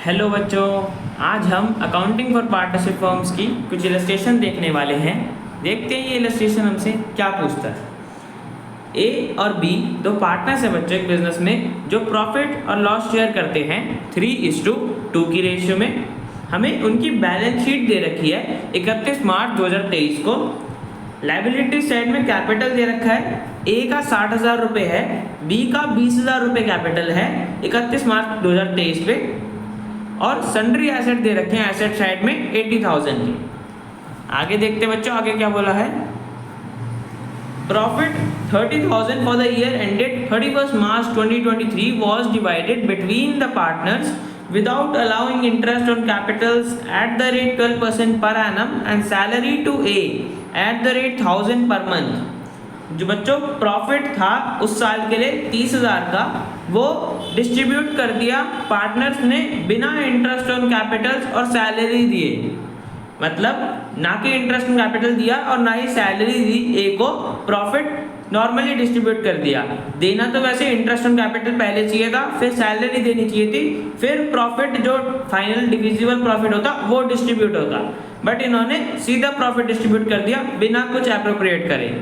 Hello बच्चों, आज हम अकाउंटिंग फॉर पार्टनरशिप फर्म्स की कुछ इलस्ट्रेशन देखने वाले हैं। देखते हैं ये इलस्ट्रेशन हमसे क्या पूछता है। ए और बी दो पार्टनर्स हैं बच्चों एक बिजनेस में, जो प्रॉफिट और लॉस शेयर करते हैं 3:2 की रेशियो में। हमें उनकी बैलेंस शीट दे रखी है 31 मार्च 2023 को। लाइबिलिटी साइड में कैपिटल दे रखा है, ए का 60,000 रुपये है, बी का 20,000 रुपये कैपिटल है 31 मार्च 2023 पे। और सन्ड्री एसेट दे रखे हैं एसेट साइड में 80,000 की। आगे देखते बच्चों, आगे क्या बोला है। Profit 30,000 for the year ended 31 March 2023 was divided between the partners without allowing interest on capitals at the rate 12% per annum and salary to A at the rate 1,000 per month। जो बच्चों प्रॉफिट था उस साल के लिए 30,000 का, वो distribute कर दिया पार्टनर्स ने बिना इंटरेस्ट ऑन कैपिटल्स और सैलरी दिए। मतलब ना कि इंटरेस्ट ऑन कैपिटल दिया और ना ही सैलरी दी। ए को प्रॉफिट नॉर्मली डिस्ट्रीब्यूट कर दिया। देना तो वैसे इंटरेस्ट ऑन कैपिटल पहले चाहिए था, फिर सैलरी देनी चाहिए थी, फिर प्रॉफिट जो फाइनल डिविजिबल प्रॉफिट होता वो डिस्ट्रीब्यूट होता। बट इन्होंने सीधा प्रॉफिट डिस्ट्रीब्यूट कर दिया बिना कुछ अप्रोप्रिएट करे।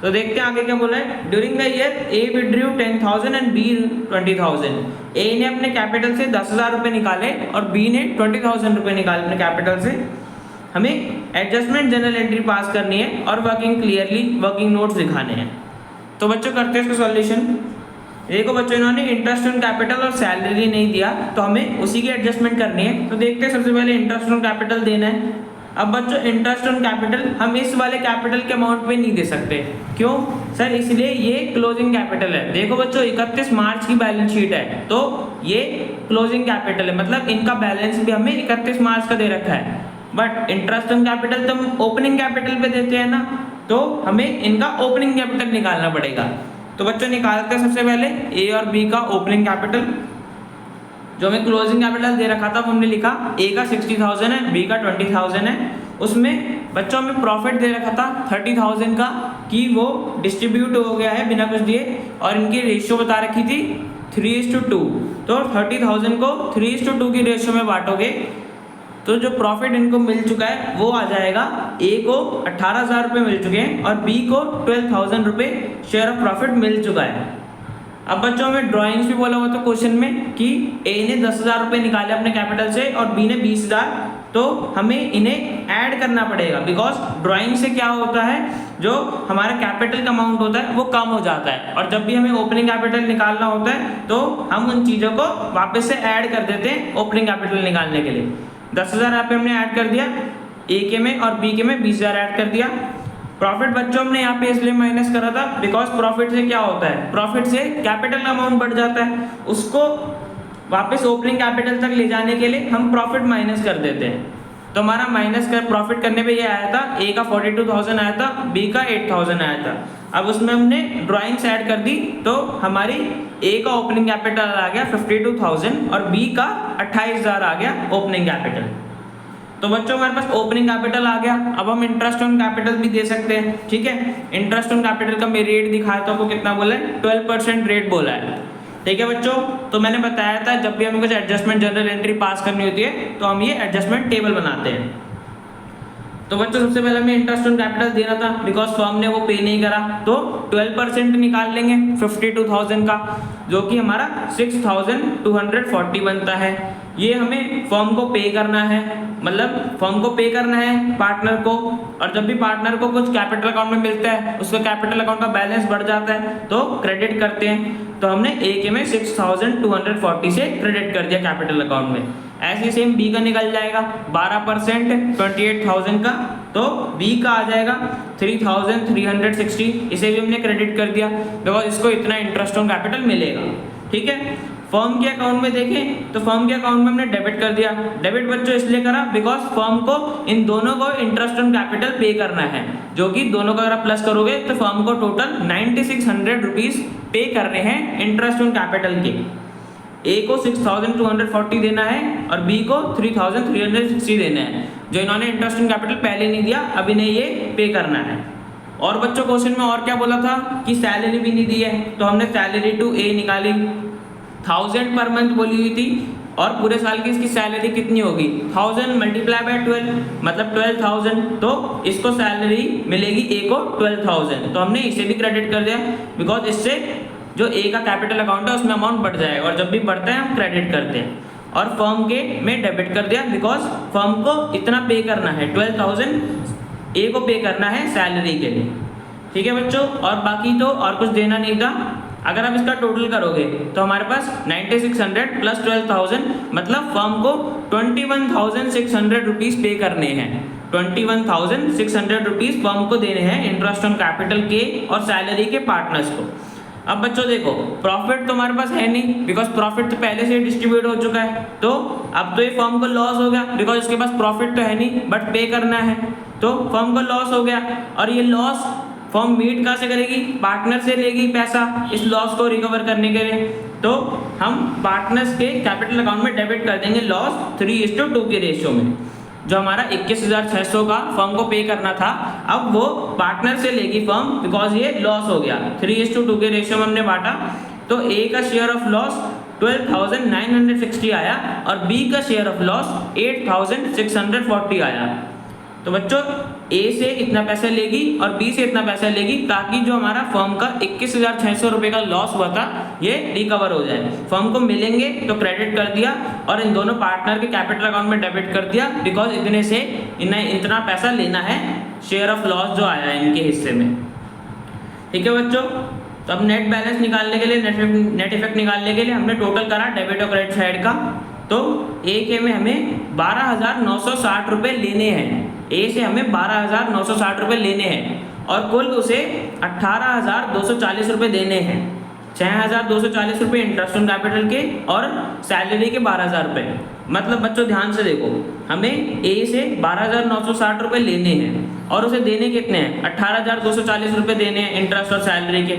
तो देखते हैं आगे क्या बोला है। During the year A withdrew 10,000 and B 20,000। A ने अपने कैपिटल से 10,000 रुपये निकाले और बी ने 20,000 रुपये निकाले अपने कैपिटल से। हमें एडजस्टमेंट जनरल एंट्री पास करनी है और वर्किंग क्लियरली वर्किंग नोट्स दिखाने हैं। तो बच्चों करते हैं इसका सॉल्यूशन। देखो बच्चों, इन्होंने इंटरेस्ट ऑन कैपिटल और सैलरी नहीं दिया, तो हमें उसी की एडजस्टमेंट करनी है। तो देखते हैं, सबसे पहले इंटरेस्ट ऑन कैपिटल देना है। अब बच्चों इंटरेस्ट ऑन कैपिटल हम इस वाले कैपिटल के अमाउंट पे नहीं दे सकते। क्यों सर? इसलिए ये क्लोजिंग कैपिटल है। देखो बच्चों 31 मार्च की बैलेंस शीट है, तो ये क्लोजिंग कैपिटल है, मतलब इनका बैलेंस भी हमें 31 मार्च का दे रखा है। बट इंटरेस्ट ऑन कैपिटल तो हम ओपनिंग कैपिटल पे देते हैं ना, तो हमें इनका ओपनिंग कैपिटल निकालना पड़ेगा। तो बच्चों निकालते हैं सबसे पहले ए और बी का ओपनिंग कैपिटल। जो हमें क्लोजिंग कैपिटल दे रखा था वो हमने लिखा, ए का 60,000 है, बी का 20,000 है। उसमें बच्चों हमें प्रॉफिट दे रखा था 30,000 का, कि वो डिस्ट्रीब्यूट हो गया है बिना कुछ दिए, और इनकी रेशियो बता रखी थी 3:2। तो 30,000 को 3:2 की रेशियो में बांटोगे तो जो प्रॉफिट इनको मिल चुका है वो आ जाएगा। ए को 18,000 रुपये मिल चुके हैं और बी को 12,000 रुपये शेयर ऑफ प्रॉफिट मिल चुका है। अब बच्चों हमें ड्राइंग्स भी बोला हुआ था क्वेश्चन में कि ए ने 10,000 रुपये निकाले अपने कैपिटल से और बी ने 20,000, तो हमें इन्हें ऐड करना पड़ेगा। बिकॉज ड्राइंग से क्या होता है, जो हमारा कैपिटल का अमाउंट होता है वो कम हो जाता है, और जब भी हमें ओपनिंग कैपिटल निकालना होता है तो हम उन चीज़ों को वापस से ऐड कर देते हैं ओपनिंग कैपिटल निकालने के लिए। 10,000 यहाँ पे हमने ऐड कर दिया, ए के में और बी के में 20,000 ऐड कर दिया। प्रॉफिट बच्चों हमने यहाँ पे इसलिए माइनस करा था बिकॉज प्रॉफिट से क्या होता है, प्रॉफिट से कैपिटल का अमाउंट बढ़ जाता है, उसको वापस ओपनिंग कैपिटल तक ले जाने के लिए हम प्रॉफिट माइनस कर देते हैं। तो हमारा माइनस कर प्रॉफिट करने पे ये आया था, ए का 42,000 आया था, बी का 8,000 आया था। अब उसमें हमने ड्राइंग्स ऐड कर दी, तो हमारी ए का ओपनिंग कैपिटल आ गया 52,000 और बी का 28,000 आ गया ओपनिंग कैपिटल। तो बच्चों हमारे पास ओपनिंग कैपिटल आ गया। अब हम इंटरेस्ट ऑन कैपिटल भी दे सकते हैं, ठीक है। इंटरेस्ट ऑन कैपिटल का मैं रेट दिखाया था आपको, कितना बोला है, 12% रेट बोला है, ठीक है बच्चों। तो मैंने बताया था जब भी हमें कुछ एडजस्टमेंट जनरल एंट्री पास करनी होती है तो हम ये एडजस्टमेंट टेबल बनाते हैं। तो बच्चों सबसे पहले हमें इंटरेस्ट ऑन कैपिटल देना था, बिकॉज फर्म ने वो पे नहीं करा, तो 12% निकाल लेंगे 52,000 का, जो कि हमारा 6,240 बनता है। ये हमें फर्म को पे करना है, मतलब फर्म को पे करना है पार्टनर को, और जब भी पार्टनर को कुछ कैपिटल अकाउंट में मिलता है उसका कैपिटल अकाउंट का बैलेंस बढ़ जाता है तो क्रेडिट करते हैं। तो हमने ए के में 6,240 से क्रेडिट कर दिया कैपिटल अकाउंट में। ऐसे सेम बी का निकल जाएगा 12% 28,000 का, तो बी का आ जाएगा 3,360, इसे भी हमने क्रेडिट कर दिया बिकॉज इसको इतना इंटरेस्ट ऑन कैपिटल मिलेगा, ठीक है। फर्म के अकाउंट में देखें तो फर्म के अकाउंट में हमने डेबिट कर दिया। डेबिट बच्चों इसलिए करा बिकॉज फर्म को इन दोनों को इंटरेस्ट ऑन कैपिटल पे करना है, जो कि दोनों को अगर आप प्लस करोगे तो फर्म को टोटल 9,600 रुपीज पे करने हैं इंटरेस्ट ऑन कैपिटल के। ए को 6,240 देना है और बी को 3,360 देना है। जो इन्होंने इंटरेस्ट ऑन कैपिटल पहले नहीं दिया, अब इन्हें ये पे करना है। और बच्चों क्वेश्चन में और क्या बोला था कि सैलरी भी नहीं दी है, तो हमने सैलरी टू ए निकाली, 1,000 पर मंथ बोली हुई थी और पूरे साल की इसकी सैलरी कितनी होगी 1000 मल्टीप्लाई बाय 12 मतलब 12000, तो इसको सैलरी मिलेगी ए को 12000, तो हमने इसे भी क्रेडिट कर दिया बिकॉज इससे जो ए का कैपिटल अकाउंट है उसमें अमाउंट बढ़ जाएगा और जब भी बढ़ता है हम क्रेडिट करते हैं। और फर्म के में डेबिट कर दिया बिकॉज फर्म को इतना पे करना है 12000 ए को पे करना है सैलरी के लिए। ठीक है बच्चों, और बाकी तो और कुछ देना नहीं था। अगर आप इसका टोटल करोगे तो हमारे पास 9600 प्लस 12000 मतलब फर्म को 21600 रुपीज़ पे करने हैं। 21600 रुपीज़ फर्म को देने हैं इंटरेस्ट ऑन कैपिटल के और सैलरी के पार्टनर्स को। अब बच्चों देखो, प्रॉफिट तो हमारे पास है नहीं बिकॉज प्रॉफिट तो पहले से डिस्ट्रीब्यूट हो चुका है, तो अब तो ये फर्म को लॉस हो गया बिकॉज इसके पास प्रॉफिट तो है नहीं बट पे करना है, तो फर्म को लॉस हो गया। और ये लॉस फर्म मीट कहाँ से करेगी, पार्टनर से लेगी पैसा इस लॉस को रिकवर करने के लिए, तो हम पार्टनर्स के कैपिटल अकाउंट में डेबिट कर देंगे लॉस 3:2 के रेशियो में। जो हमारा 21,600 का फर्म को पे करना था अब वो पार्टनर से लेगी फर्म बिकॉज ये लॉस हो गया। 3:2 के रेशियो में हमने बांटा, तो ए का शेयर ऑफ लॉस 12,960 आया और बी का शेयर ऑफ लॉस 8,640 आया। तो बच्चों ए से इतना पैसा लेगी और बी से इतना पैसा लेगी ताकि जो हमारा फर्म का 21,600 रुपये का लॉस हुआ था ये रिकवर हो जाए। फर्म को मिलेंगे तो क्रेडिट कर दिया और इन दोनों पार्टनर के कैपिटल अकाउंट में डेबिट कर दिया बिकॉज इतने से इन्हें इतना पैसा लेना है शेयर ऑफ लॉस जो आया है इनके हिस्से में। ठीक है बच्चों, तो अब नेट बैलेंस निकालने के लिए नेट इफेक्ट निकालने के लिए हमने टोटल करा डेबिट और क्रेडिट साइड का। तो ए के में हमें 12,960 रुपये लेने हैं, ए से हमें 12,960 रुपये लेने हैं और कुल उसे 18,240 रुपये देने हैं। 6,240 रुपये इंटरेस्ट ऑन कैपिटल के और सैलरी के 12,000 रुपये। मतलब बच्चों ध्यान से देखो, हमें ए से 12,960 रुपये लेने हैं और उसे देने कितने हैं 18,240 रुपये देने हैं इंटरेस्ट और सैलरी के।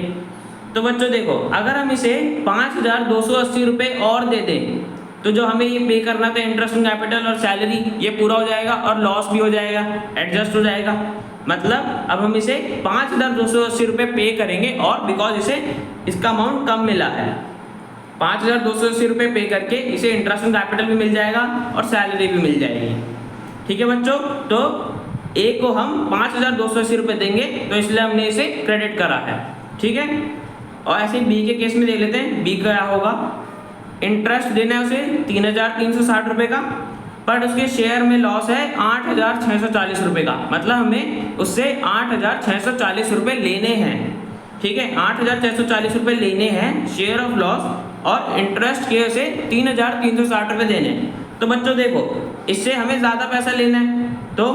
तो बच्चों देखो, अगर हम इसे 5,280 रुपये और दे दें तो जो हमें ये पे करना था इंटरेस्ट ऑन कैपिटल और सैलरी ये पूरा हो जाएगा और लॉस भी हो जाएगा, एडजस्ट हो जाएगा। मतलब अब हम इसे 5,280 रुपये पे करेंगे और बिकॉज इसे इसका अमाउंट कम मिला है 5,280 रुपये पे करके इसे इंटरेस्ट ऑन कैपिटल भी मिल जाएगा और सैलरी भी मिल जाएगी। ठीक है बच्चों, तो ए को हम 5,280 रुपये देंगे तो इसलिए हमने इसे क्रेडिट करा है। ठीक है, और ऐसे बी के केस में देख लेते हैं। बी क्या होगा, इंटरेस्ट देना है उसे 3,360 रुपये का पर उसके शेयर में लॉस है 8,640 रुपये का, मतलब हमें उससे 8,640 रुपये लेने हैं। ठीक है, 8,640 रुपये लेने हैं शेयर ऑफ लॉस और इंटरेस्ट के उसे 3,360 रुपये देने हैं। तो बच्चों देखो, इससे हमें ज़्यादा पैसा लेना है, तो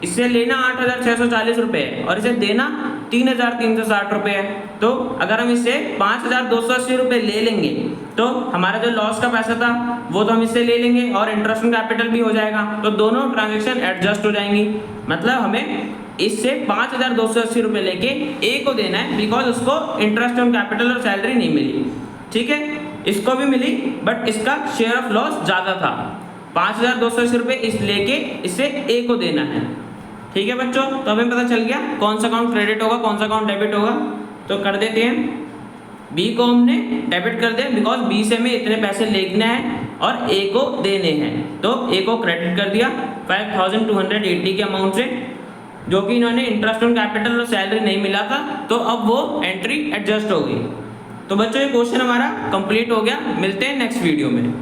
इससे लेना 8,640 रुपये है और इसे देना 3,360 रुपये है। तो अगर हम इससे 5,280 रुपये ले लेंगे तो हमारा जो लॉस का पैसा था वो तो हम इससे ले लेंगे और इंटरेस्ट ऑन कैपिटल भी हो जाएगा, तो दोनों ट्रांजेक्शन एडजस्ट हो जाएंगी। मतलब हमें इससे 5,280 रुपये लेके ए को देना है बिकॉज उसको इंटरेस्ट ऑन कैपिटल और सैलरी नहीं मिली। ठीक है, इसको भी मिली बट इसका शेयर ऑफ लॉस ज़्यादा था। 5,280 रुपये इस लेके इससे ए को देना है। ठीक है बच्चों, तो हमें पता चल गया कौन सा अकाउंट क्रेडिट होगा कौन सा अकाउंट डेबिट होगा। तो कर देते हैं, बी को हमने डेबिट कर दिया बिकॉज बी से हमें इतने पैसे लेने हैं और ए को देने हैं, तो ए को क्रेडिट कर दिया 5,280 के अमाउंट से, जो कि इन्होंने इंटरेस्ट ऑन कैपिटल और सैलरी नहीं मिला था, तो अब वो एंट्री एडजस्ट हो गई। तो बच्चों ये क्वेश्चन हमारा कंप्लीट हो गया। मिलते हैं नेक्स्ट वीडियो में।